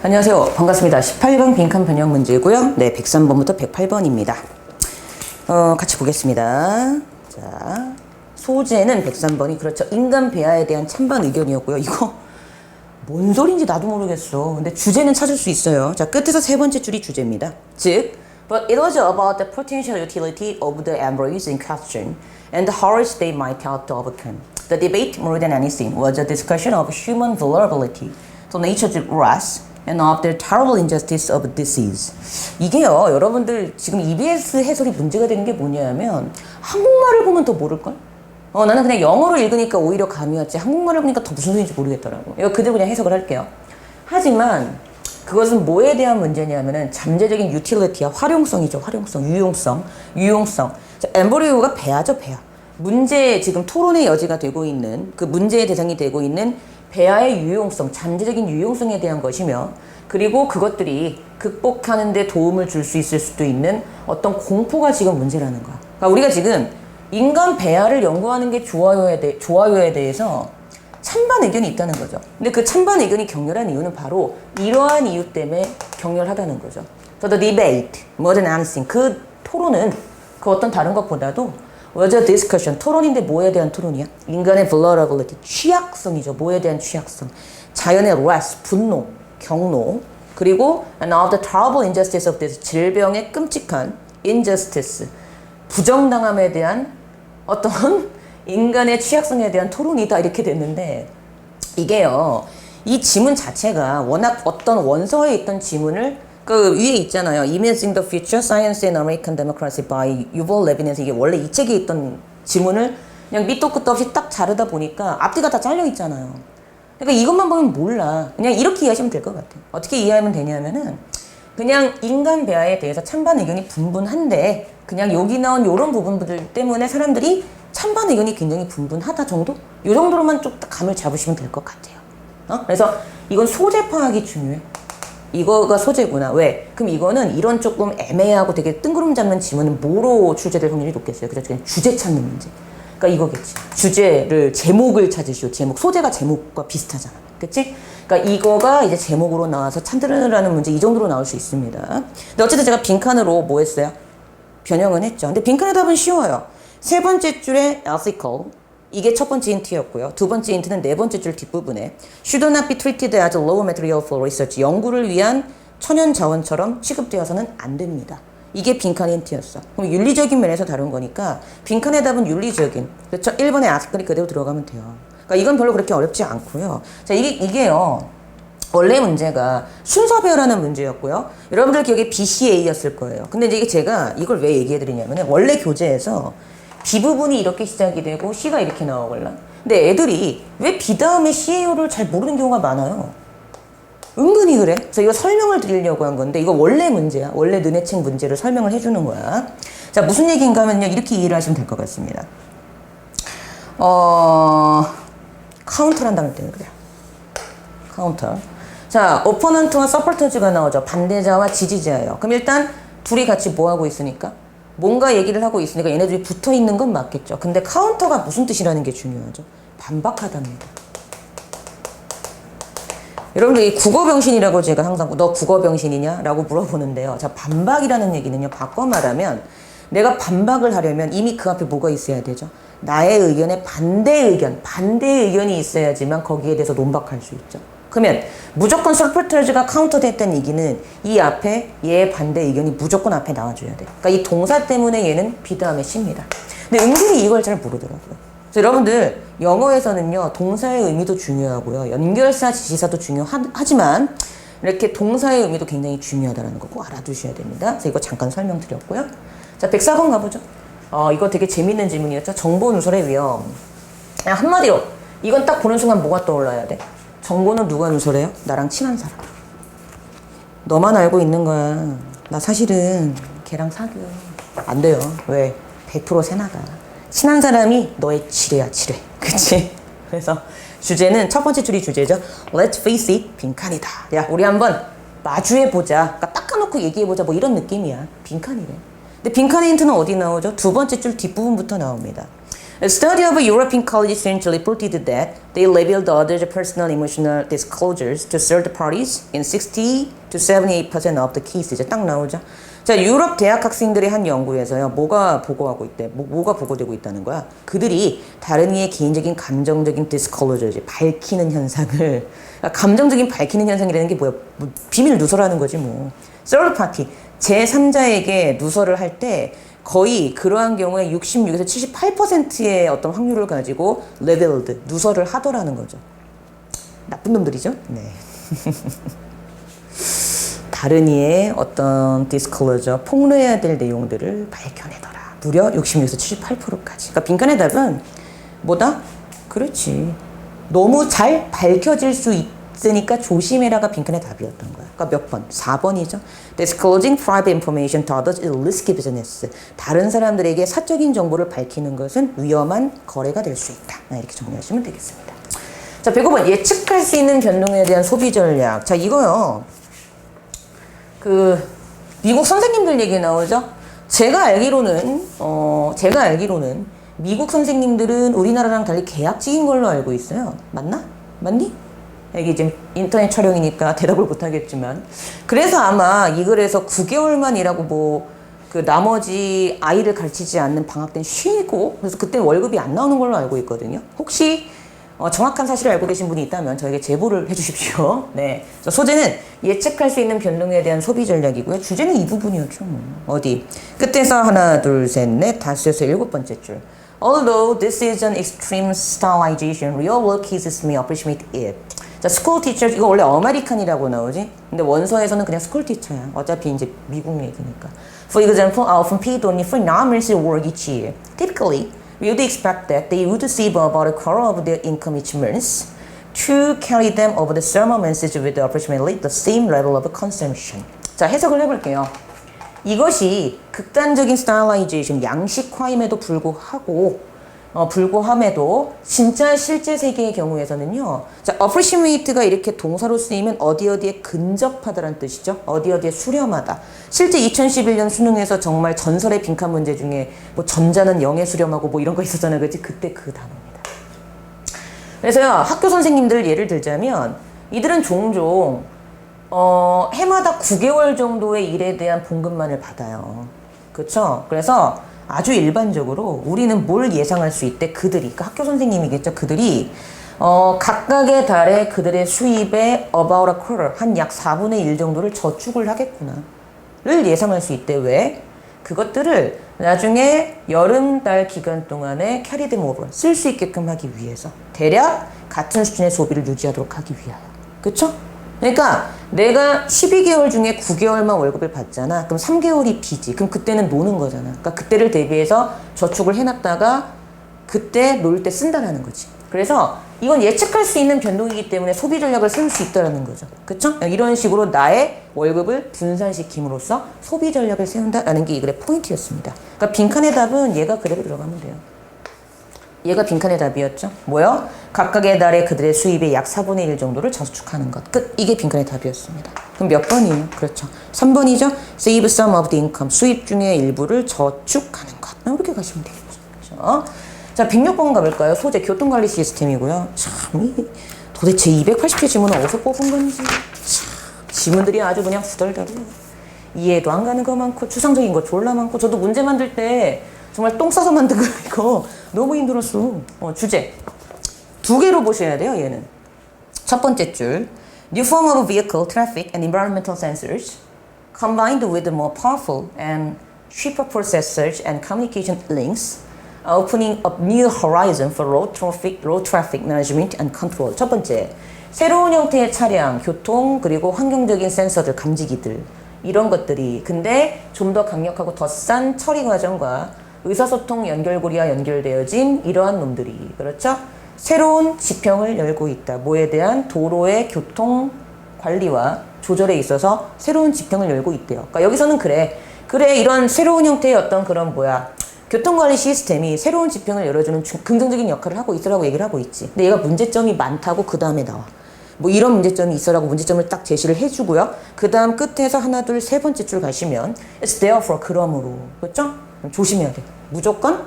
안녕하세요. 반갑습니다. 18번 빈칸 변형 문제고요. 네, 103번부터 108번입니다. 같이 보겠습니다. 자, 소재는 103번이 그렇죠. 인간 배아에 대한 찬반 의견이었고요. 이거 뭔 소린지 나도 모르겠어. 근데 주제는 찾을 수 있어요. 자, 끝에서 세 번째 줄이 주제입니다. 즉, but it was about the potential utility of the embryos in question and the horrors they might help to overcome. The debate, more than anything, was a discussion of human vulnerability to nature's wrath and of the terrible injustice of disease. 이게요, 여러분들 지금 EBS 해설이 문제가 되는 게 뭐냐면 한국말을 보면 더 모를걸? 나는 그냥 영어로 읽으니까 오히려 감이 왔지 한국말을 보니까 더 무슨 소리인지 모르겠더라고. 이거 그대로 그냥 해석을 할게요. 하지만 그것은 뭐에 대한 문제냐면은 잠재적인 유틸리티와 활용성이죠. 활용성, 유용성. 자, 엠브리오가 배아죠, 배아. 문제 지금 토론의 여지가 되고 있는 그 문제의 대상이 되고 있는 배아의 유용성, 잠재적인 유용성에 대한 것이며 그리고 그것들이 극복하는 데 도움을 줄 수 있을 수도 있는 어떤 공포가 지금 문제라는 거야. 그러니까 우리가 지금 인간 배아를 연구하는 게 좋아요에 대해서 찬반 의견이 있다는 거죠. 근데 그 찬반 의견이 격렬한 이유는 바로 이러한 이유 때문에 격렬하다는 거죠. So the debate, more than anything, 그 토론은 그 어떤 다른 것보다도 was a discussion, 토론인데 뭐에 대한 토론이야? 인간의 vulnerability, 취약성이죠. 뭐에 대한 취약성? 자연의 wrath, 분노, 경로, 그리고 and of the terrible injustice of this, 질병의 끔찍한 injustice, 부정당함에 대한 어떤 인간의 취약성에 대한 토론이다 이렇게 됐는데 이게요, 이 지문 자체가 워낙 어떤 원서에 있던 지문을 그 위에 있잖아요. Imaging the Future Science and American Democracy by 유벌 레빈에서 이게 원래 이 책에 있던 지문을 그냥 밑도 끝도 없이 딱 자르다 보니까 앞뒤가 다 잘려 있잖아요. 그러니까 이것만 보면 몰라. 그냥 이렇게 이해하시면 될 것 같아요. 어떻게 이해하면 되냐면은 그냥 인간 배아에 대해서 찬반 의견이 분분한데 그냥 여기 나온 이런 부분들 때문에 사람들이 찬반 의견이 굉장히 분분하다 정도? 이 정도로만 좀 감을 잡으시면 될 것 같아요. 그래서 이건 소재 파악이 중요해. 이거가 소재구나. 왜? 그럼 이거는 이런 조금 애매하고 되게 뜬구름 잡는 지문은 뭐로 출제될 확률이 높겠어요? 그래서 그냥 주제 찾는 문제. 그러니까 이거겠지. 주제를, 제목을 찾으시오. 제목. 소재가 제목과 비슷하잖아. 그치? 그러니까 이거가 이제 제목으로 나와서 찾으라는 문제 이 정도로 나올 수 있습니다. 근데 어쨌든 제가 빈칸으로 뭐 했어요? 변형은 했죠. 근데 빈칸의 답은 쉬워요. 세 번째 줄에 ethical. 이게 첫 번째 힌트였고요. 두 번째 힌트는 네 번째 줄 뒷부분에 should not be treated as raw material for research. 연구를 위한 천연 자원처럼 취급되어서는 안 됩니다. 이게 빈칸 힌트였어. 그럼 윤리적인 면에서 다룬 거니까 빈칸의 답은 윤리적인. 그렇죠? 1번의 ethical이 그대로 들어가면 돼요. 그러니까 이건 별로 그렇게 어렵지 않고요. 자, 이게요. 원래 문제가 순서 배열하는 문제였고요. 여러분들 기억에 BCA였을 거예요. 근데 이제 제가 이걸 왜 얘기해 드리냐면 원래 교재에서 B 부분이 이렇게 시작이 되고 C가 이렇게 나오걸라. 근데 애들이 왜 B 다음에 CAO를 잘 모르는 경우가 많아요. 은근히 그래. 그래서 이거 설명을 드리려고 한 건데 이거 원래 문제야. 원래 너네 책 문제를 설명을 해주는 거야. 자, 무슨 얘기인가 하면요. 이렇게 이해를 하시면 될 것 같습니다. 카운터란 단어 때문에 그래요. 카운터. 자, 오포넌트와 서포터즈가 나오죠. 반대자와 지지자예요. 그럼 일단 둘이 같이 뭐 하고 있으니까? 뭔가 얘기를 하고 있으니까 얘네들이 붙어 있는 건 맞겠죠. 근데 카운터가 무슨 뜻이라는 게 중요하죠. 반박하답니다. 여러분들 이 국어병신이라고 제가 항상 너 국어병신이냐? 라고 물어보는데요. 자, 반박이라는 얘기는요. 바꿔 말하면 내가 반박을 하려면 이미 그 앞에 뭐가 있어야 되죠? 나의 의견에 반대 의견이 있어야지만 거기에 대해서 논박할 수 있죠. 그러면 무조건 서포터즈가 카운터됐다는 얘기는 이 앞에 얘의 반대 의견이 무조건 앞에 나와줘야 돼. 그러니까 이 동사 때문에 얘는 B 다음에 C입니다. 근데 은근히 이걸 잘 모르더라고요. 그래서 여러분들 영어에서는요. 동사의 의미도 중요하고요. 연결사, 지시사도 중요하지만 이렇게 동사의 의미도 굉장히 중요하다는 거 꼭 알아두셔야 됩니다. 그래서 이거 잠깐 설명드렸고요. 자, 104번 가보죠. 이거 되게 재밌는 질문이었죠. 정보 누설의 위험. 한마디로 이건 딱 보는 순간 뭐가 떠올라야 돼? 정보는 누가 누설해요? 나랑 친한 사람. 너만 알고 있는 거야. 나 사실은 걔랑 사귀어. 안 돼요. 왜? 100% 새나가. 친한 사람이 너의 지뢰야, 지뢰. 그치? 그래서 주제는 첫 번째 줄이 주제죠. Let's face it, 빈칸이다. 야, 우리 한번 마주해보자. 그러니까 닦아놓고 얘기해보자. 뭐 이런 느낌이야. 빈칸이래. 근데 빈칸의 힌트는 어디 나오죠? 두 번째 줄 뒷부분부터 나옵니다. A study of European colleges recently reported that They revealed others' personal emotional disclosures to third parties in 60 to 78% of the cases. 딱 나오죠. 자, 유럽 대학 학생들의 한 연구에서요, 뭐가 보고하고 있대? 뭐가 보고되고 있다는 거야? 그들이 다른 이의 개인적인 감정적인 disclosure, 밝히는 현상을, 감정적인 밝히는 현상이라는 게 뭐야? 뭐, 비밀 누설하는 거지 뭐. third party, 제3자에게 누설을 할 때 거의 그러한 경우에 66에서 78%의 어떤 확률을 가지고 revealed, 누설을 하더라는 거죠. 나쁜 놈들이죠? 네. 다른 이의 어떤 disclosure, 폭로해야 될 내용들을 밝혀내더라. 무려 66에서 78%까지. 그러니까 빈칸의 답은 뭐다? 그렇지. 너무 잘 밝혀질 수 있으니까 조심해라가 빈칸의 답이었던 거야. 그러니까 몇 번? 4번이죠. Disclosing private information to others is risky business. 다른 사람들에게 사적인 정보를 밝히는 것은 위험한 거래가 될 수 있다. 이렇게 정리하시면 되겠습니다. 자, 105번. 예측할 수 있는 변동에 대한 소비 전략. 자, 이거요. 미국 선생님들 얘기 나오죠? 제가 알기로는 미국 선생님들은 우리나라랑 달리 계약직인 걸로 알고 있어요. 맞나? 맞니? 이게 지금 인터넷 촬영이니까 대답을 못 하겠지만. 그래서 아마 이 글에서 9개월만 일하고 나머지 아이를 가르치지 않는 방학 때는 쉬고, 그래서 그때 월급이 안 나오는 걸로 알고 있거든요. 혹시 정확한 사실을 알고 계신 분이 있다면 저에게 제보를 해주십시오. 네. 소재는 예측할 수 있는 변동에 대한 소비 전략이고요. 주제는 이 부분이었죠. 어디? 끝에서 하나, 둘, 셋, 넷, 다섯에서 7번째 줄. Although this is an extreme stylization, real world cases may appreciate it. 자, school teacher, 이거 원래 어메리칸이라고 나오지? 근데 원서에서는 그냥 school teacher야. 어차피 이제 미국 얘기니까. For example, often paid only for non-mercy work each year. Typically, we would expect that they would save about a quarter of their income each month to carry them over the summer months with approximately the same level of consumption. 자, 해석을 해볼게요. 이것이 극단적인 스타일라이제이션, 양식화임에도 불구함에도 진짜 실제 세계의 경우에서는요. 자, appreciate가 이렇게 동사로 쓰이면 어디에 근접하다라는 뜻이죠. 어디에 수렴하다. 실제 2011년 수능에서 정말 전설의 빈칸 문제 중에 뭐 전자는 0에 수렴하고 뭐 이런 거 있었잖아요. 그치? 그때 그 단어입니다. 그래서요. 학교 선생님들 예를 들자면 이들은 종종 해마다 9개월 정도의 일에 대한 봉급만을 받아요. 그렇죠? 그래서 아주 일반적으로 우리는 뭘 예상할 수 있대? 그러니까 학교 선생님이겠죠. 그들이 각각의 달에 그들의 수입의 about a quarter, 한 약 4분의 1 정도를 저축을 하겠구나를 예상할 수 있대. 왜? 그것들을 나중에 여름달 기간 동안에 carry them over, 쓸 수 있게끔 하기 위해서, 대략 같은 수준의 소비를 유지하도록 하기 위하여. 그쵸? 그러니까 내가 12개월 중에 9개월만 월급을 받잖아. 그럼 3개월이 비지. 그럼 그때는 노는 거잖아. 그러니까 그때를 대비해서 저축을 해놨다가 그때 놀 때 쓴다라는 거지. 그래서 이건 예측할 수 있는 변동이기 때문에 소비 전략을 쓸 수 있다라는 거죠. 그쵸? 이런 식으로 나의 월급을 분산시킴으로써 소비 전략을 세운다라는 게 이 글의 포인트였습니다. 그러니까 빈칸의 답은 얘가 그대로 들어가면 돼요. 얘가 빈칸의 답이었죠. 뭐요? 각각의 달에 그들의 수입의 약 4분의 1 정도를 저축하는 것. 끝. 이게 빈칸의 답이었습니다. 그럼 몇 번이에요? 그렇죠. 3번이죠. Save some of the income. 수입 중의 일부를 저축하는 것. 이렇게 가시면 되겠죠. 그렇죠? 자, 106번 가볼까요? 소재 교통관리 시스템이고요. 참, 도대체 280개 지문은 어디서 뽑은 건지. 참, 지문들이 아주 그냥 후덜덜해요. 이해도 안 가는 거 많고 추상적인 거 졸라 많고. 저도 문제 만들 때 정말 똥 싸서 만든 거 너무 힘들었어. 주제 2개로 보셔야 돼요. 얘는 첫 번째 줄, new form of vehicle, traffic and environmental sensors combined with more powerful and cheaper processors and communication links, opening up new horizon for road traffic management and control. 첫 번째, 새로운 형태의 차량, 교통 그리고 환경적인 센서들, 감지기들 이런 것들이 근데 좀 더 강력하고 더 싼 처리 과정과 의사소통 연결고리와 연결되어진 이러한 놈들이, 그렇죠? 새로운 지평을 열고 있다. 뭐에 대한? 도로의 교통 관리와 조절에 있어서 새로운 지평을 열고 있대요. 그러니까 여기서는 그래 이런 새로운 형태의 어떤 그런 교통관리 시스템이 새로운 지평을 열어주는 긍정적인 역할을 하고 있으라고 얘기를 하고 있지. 근데 얘가 문제점이 많다고 그 다음에 나와. 뭐 이런 문제점이 있어라고 문제점을 딱 제시를 해주고요. 그 다음 끝에서 하나, 둘, 세 번째 줄 가시면 It's therefore, 그러므로. 그렇죠? 조심해야 돼. 무조건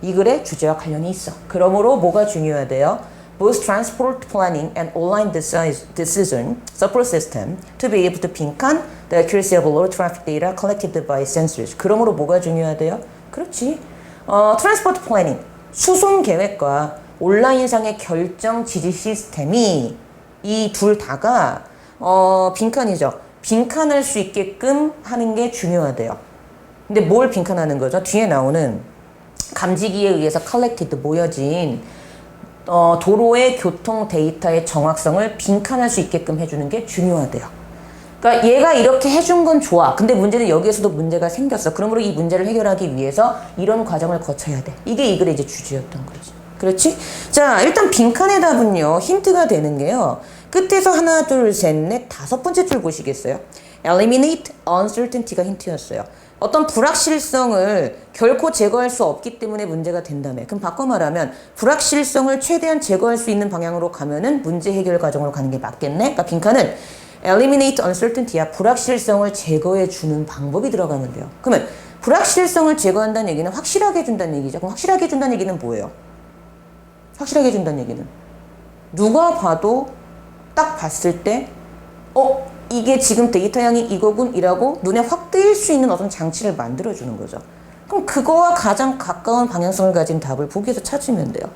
이 글의 주제와 관련이 있어. 그러므로 뭐가 중요하대요? both transport planning and online decision support system to be able to 빈칸 the accuracy of low traffic data collected by sensors. 그러므로 뭐가 중요하대요? 그렇지. 트랜스포트 플래닝, 수송 계획과 온라인상의 결정 지지 시스템이 이 둘 다가 빈칸이죠. 빈칸할 수 있게끔 하는 게 중요하대요. 근데 뭘 빈칸하는 거죠? 뒤에 나오는 감지기에 의해서 collected 모여진 도로의 교통 데이터의 정확성을 빈칸할 수 있게끔 해주는 게 중요하대요. 그러니까 얘가 이렇게 해준 건 좋아. 근데 문제는 여기에서도 문제가 생겼어. 그러므로 이 문제를 해결하기 위해서 이런 과정을 거쳐야 돼. 이게 이 글의 이제 주제였던 거지. 그렇지? 자, 일단 빈칸의 답은요, 힌트가 되는 게요. 끝에서 하나, 둘, 셋, 넷, 다섯 번째 줄 보시겠어요? Eliminate uncertainty가 힌트였어요. 어떤 불확실성을 결코 제거할 수 없기 때문에 문제가 된다며. 그럼 바꿔 말하면 불확실성을 최대한 제거할 수 있는 방향으로 가면은 문제 해결 과정으로 가는 게 맞겠네? 그러니까 빈칸은 Eliminate uncertainty야. 불확실성을 제거해 주는 방법이 들어가면 돼요. 그러면 불확실성을 제거한다는 얘기는 확실하게 해준다는 얘기죠. 그럼 확실하게 해준다는 얘기는 뭐예요? 확실하게 해준다는 얘기는 누가 봐도 딱 봤을 때 이게 지금 데이터 양이 이거군 이라고 눈에 확 띄일 수 있는 어떤 장치를 만들어주는 거죠. 그럼 그거와 가장 가까운 방향성을 가진 답을 보기에서 찾으면 돼요.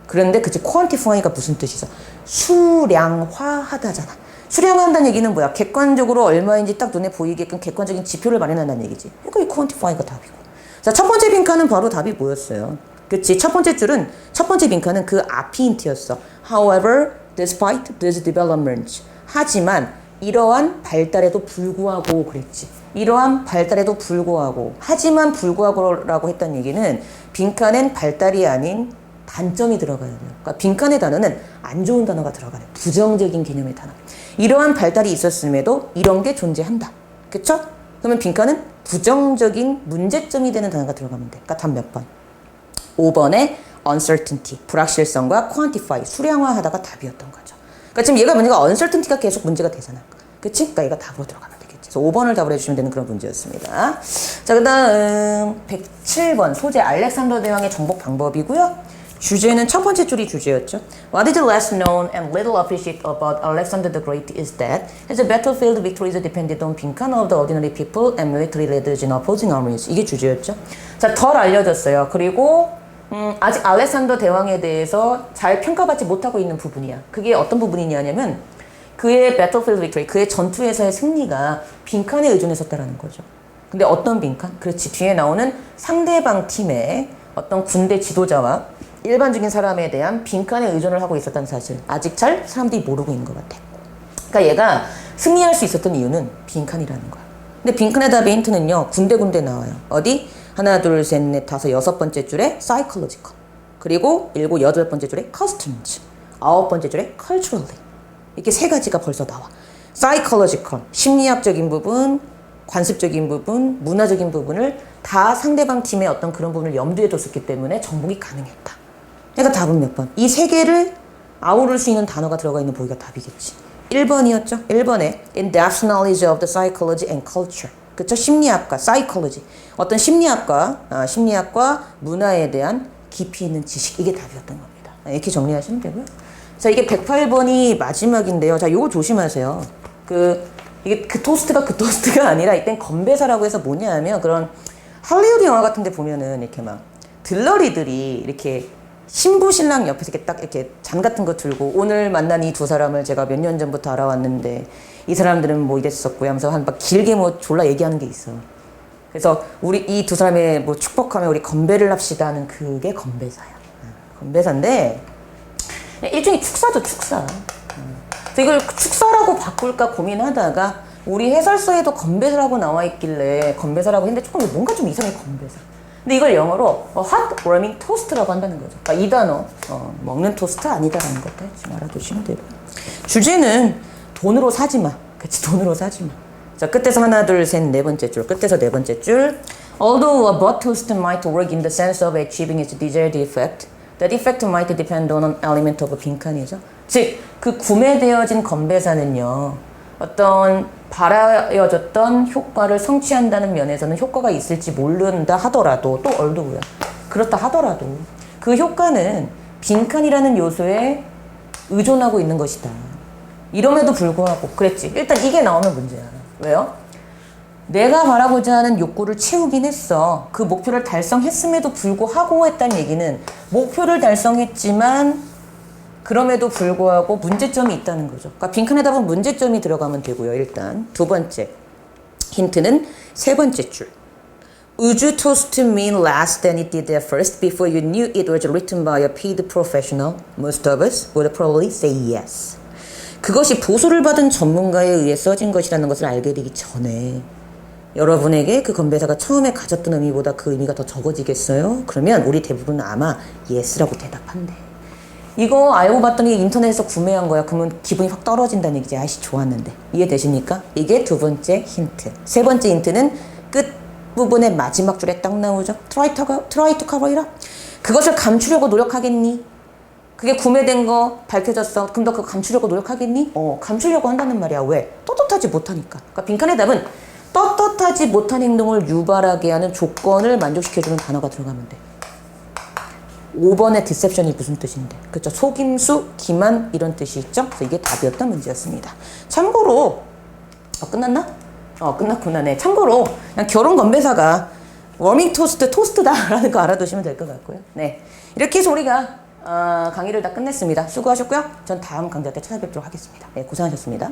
그런데 그치 quantify가 무슨 뜻이죠? 수량화하다잖아. 수량화한다는 얘기는 뭐야? 객관적으로 얼마인지 딱 눈에 보이게끔 객관적인 지표를 마련한다는 얘기지. 그러니까 이 quantify가 답이고. 자, 첫 번째 빈칸은 바로 답이 뭐였어요? 그치? 첫 번째 빈칸은 그 앞이 힌트였어. However, despite these developments. 하지만 이러한 발달에도 불구하고 그랬지. 이러한 발달에도 불구하고 하지만 불구하고라고 했던 얘기는 빈칸엔 발달이 아닌 단점이 들어가야 돼요. 그러니까 빈칸의 단어는 안 좋은 단어가 들어가요. 부정적인 개념의 단어. 이러한 발달이 있었음에도 이런 게 존재한다. 그쵸? 그러면 빈칸은 부정적인 문제점이 되는 단어가 들어가면 돼. 그러니까 답 몇 번? 5번에 uncertainty, 불확실성과 quantify, 수량화하다가 답이었던 거죠. 그러니까 지금 얘가 문제가 uncertainty가 계속 문제가 되잖아. 그치? 그러니까 얘가 답으로 들어가면 되겠지. 그래서 5번을 답을 해주시면 되는 그런 문제였습니다. 자, 그 다음 107번 소재 알렉산더 대왕의 정복 방법이고요. 주제는 첫 번째 줄이 주제였죠. What is less known and little appreciated about Alexander the Great is that his battlefield victories depended on 빈칸 of the ordinary people and military leaders in opposing armies. 이게 주제였죠. 자, 덜 알려졌어요. 그리고 아직 알렉산더 대왕에 대해서 잘 평가받지 못하고 있는 부분이야. 그게 어떤 부분이냐면 그의 battlefield victory, 그의 전투에서의 승리가 빈칸에 의존했었다라는 거죠. 근데 어떤 빈칸? 그렇지. 뒤에 나오는 상대방 팀의 어떤 군대 지도자와 일반적인 사람에 대한 빈칸에 의존을 하고 있었다는 사실. 아직 잘 사람들이 모르고 있는 것 같아. 그러니까 얘가 승리할 수 있었던 이유는 빈칸이라는 거야. 근데 빈칸의 답의 힌트는요. 군데 나와요. 어디? 하나, 둘, 셋, 넷, 다섯, 여섯 번째 줄에 psychological. 그리고 일곱, 여덟 번째 줄에 customs. 아홉 번째 줄에 culturally. 이렇게 세 가지가 벌써 나와. psychological, 심리학적인 부분, 관습적인 부분, 문화적인 부분을 다 상대방 팀의 어떤 그런 부분을 염두에 뒀었기 때문에 정복이 가능했다. 그러니까 답은 몇 번? 이 세 개를 아우를 수 있는 단어가 들어가 있는 보기가 답이겠지. 1번이었죠. 1번에 in-depth knowledge of the psychology and culture. 그쵸? 심리학과, psychology. 어떤 심리학과 문화에 대한 깊이 있는 지식. 이게 답이었던 겁니다. 이렇게 정리하시면 되고요. 자, 이게 108번이 마지막인데요. 자, 요거 조심하세요. 이게 그 토스트가 아니라 이땐 건배사라고 해서 뭐냐 하면 그런 할리우드 영화 같은 데 보면은 이렇게 막 들러리들이 이렇게 신부 신랑 옆에서 이렇게 딱 이렇게 잔 같은 거 들고 오늘 만난 이 두 사람을 제가 몇 년 전부터 알아왔는데 이 사람들은 뭐 이랬었고요 하면서 한 막 길게 뭐 졸라 얘기하는 게 있어. 그래서 우리 이 두 사람의 뭐 축복하며 우리 건배를 합시다 하는 그게 건배사야. 건배사인데 일종의 축사죠, 축사. 그래서 이걸 축사라고 바꿀까 고민하다가 우리 해설서에도 건배사라고 나와 있길래 건배사라고 했는데 조금 뭔가 좀 이상해, 건배사. 근데 이걸 영어로 hot warming toast라고 한다는 거죠. 그러니까 이 단어 먹는 토스트 아니다라는 것도 좀 알아두시면 되고. 주제는 돈으로 사지 마. 그치, 돈으로 사지 마. 자, 끝에서 하나, 둘, 셋, 네 번째 줄. 끝에서 네 번째 줄. Although a bought toast might work in the sense of achieving its desired effect, that effect might depend on an element of 빈칸이죠. 즉, 그 구매되어진 건배사는요. 어떤 바라여졌던 효과를 성취한다는 면에서는 효과가 있을지 모른다 하더라도 또 얼도고요. 그렇다 하더라도 그 효과는 빈칸이라는 요소에 의존하고 있는 것이다. 이럼에도 불구하고 그랬지. 일단 이게 나오면 문제야. 왜요? 내가 바라고자 하는 욕구를 채우긴 했어. 그 목표를 달성했음에도 불구하고 했다는 얘기는 목표를 달성했지만 그럼에도 불구하고 문제점이 있다는 거죠. 그러니까 빈칸에 답은 문제점이 들어가면 되고요. 일단 두 번째 힌트는 세 번째 줄. Would you toast mean less than it did at first before you knew it was written by a paid professional? Most of us would probably say yes. 그것이 보수를 받은 전문가에 의해 써진 것이라는 것을 알게 되기 전에 여러분에게 그 건배사가 처음에 가졌던 의미보다 그 의미가 더 적어지겠어요? 그러면 우리 대부분은 아마 yes라고 대답한대. 이거 알고 봤더니 인터넷에서 구매한 거야. 그러면 기분이 확 떨어진다는 얘기지. 아이씨 좋았는데. 이해되십니까? 이게 두 번째 힌트. 세 번째 힌트는 끝 부분의 마지막 줄에 딱 나오죠. Try to cover it up. 그것을 감추려고 노력하겠니? 그게 구매된 거 밝혀졌어. 그럼 너 그거 감추려고 노력하겠니? 감추려고 한다는 말이야. 왜? 떳떳하지 못하니까. 그러니까 빈칸의 답은 떳떳하지 못한 행동을 유발하게 하는 조건을 만족시켜주는 단어가 들어가면 돼. 5번의 디셉션이 무슨 뜻인데? 그쵸? 속임수, 기만 이런 뜻이 있죠? 그래서 이게 답이었던 문제였습니다. 참고로 끝났나? 끝났구나. 네. 참고로 그냥 결혼 건배사가 워밍 토스트다라는 거 알아두시면 될 것 같고요. 네. 이렇게 해서 우리가 강의를 다 끝냈습니다. 수고하셨고요. 전 다음 강좌 때 찾아뵙도록 하겠습니다. 네, 고생하셨습니다.